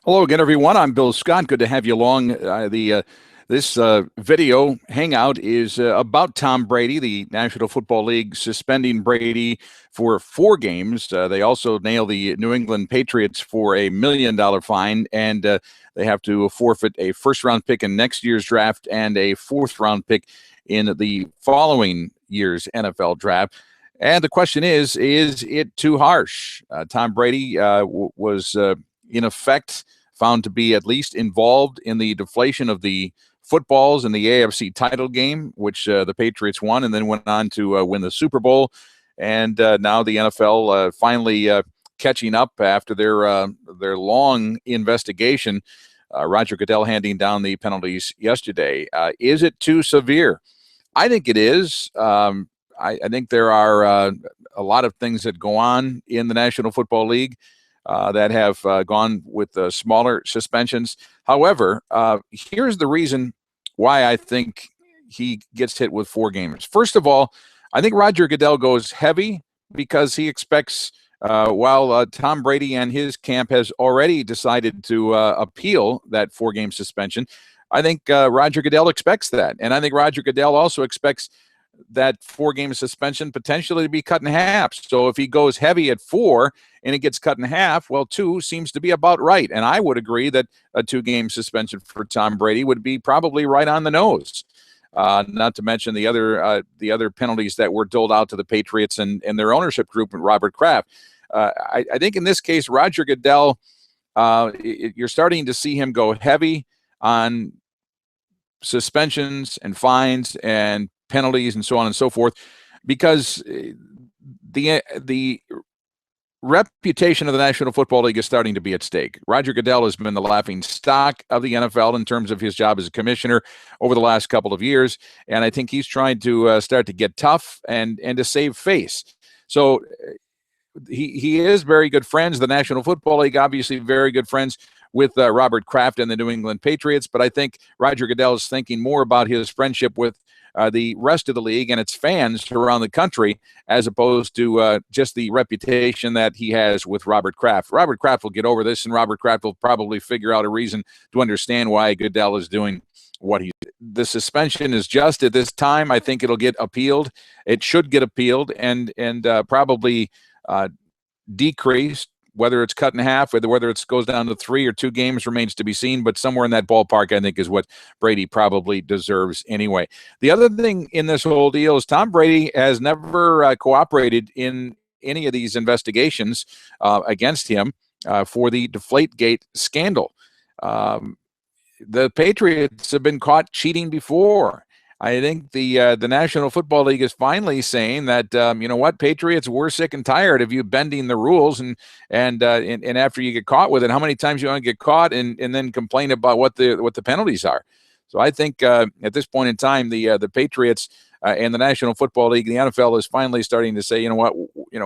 Hello again, everyone. I'm Bill Scott. Good to have you along. This video hangout is about Tom Brady. The National Football League suspending Brady for 4 games. They also nail the New England Patriots for $1 million fine, and they have to forfeit a first-round pick in next year's draft and a fourth-round pick in the following year's NFL draft. And the question is it too harsh? Tom Brady was in effect found to be at least involved in the deflation of the footballs in the AFC title game, which the Patriots won and then went on to win the Super Bowl. And now the NFL finally catching up after their long investigation. Roger Goodell handing down the penalties yesterday. Is it too severe? I think it is. I think there are a lot of things that go on in the National Football League that have gone with smaller suspensions. However, here's the reason why I think he gets hit with 4 games. First of all, I think Roger Goodell goes heavy because he expects, while Tom Brady and his camp has already decided to appeal that 4-game suspension, I think Roger Goodell expects that. And I think Roger Goodell also expects that 4-game suspension potentially to be cut in half. So if he goes heavy at 4 and it gets cut in half, well, 2 seems to be about right. And I would agree that a 2-game suspension for Tom Brady would be probably right on the nose. Not to mention the other penalties that were doled out to the Patriots and their ownership group and Robert Kraft. I think in this case, Roger Goodell, you're starting to see him go heavy on suspensions and fines and penalties and so on and so forth, because the reputation of the National Football League is starting to be at stake. Roger Goodell has been the laughing stock of the NFL in terms of his job as a commissioner over the last couple of years, and I think he's trying to start to get tough and to save face. So he is very good friends. The National Football League, obviously, very good friends with Robert Kraft and the New England Patriots, but I think Roger Goodell is thinking more about his friendship with the rest of the league and its fans around the country, as opposed to just the reputation that he has with Robert Kraft. Robert Kraft will get over this, and Robert Kraft will probably figure out a reason to understand why Goodell is doing what he. The suspension is just at this time. I think it'll get appealed. It should get appealed and probably decreased. Whether it's cut in half, whether it goes down to 3 or 2 games remains to be seen, but somewhere in that ballpark, I think, is what Brady probably deserves anyway. The other thing in this whole deal is Tom Brady has never cooperated in any of these investigations against him for the deflate-gate scandal. The Patriots have been caught cheating before. I think the National Football League is finally saying that you know what, Patriots, we're sick and tired of you bending the rules, and after you get caught with it, how many times you want to get caught and then complain about what the penalties are. So I think at this point in time, the Patriots and the National Football League, the NFL is finally starting to say, you know what,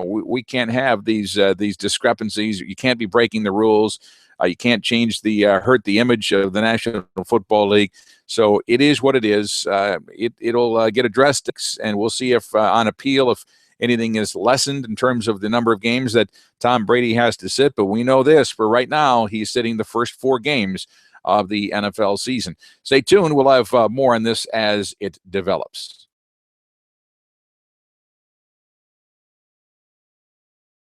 we can't have these discrepancies. You can't be breaking the rules. You can't change hurt the image of the National Football League. So it is what it is. It'll get addressed, and we'll see if on appeal, if anything is lessened in terms of the number of games that Tom Brady has to sit. But we know this, for right now, he's sitting the first 4 games of the NFL season. Stay tuned. We'll have more on this as it develops.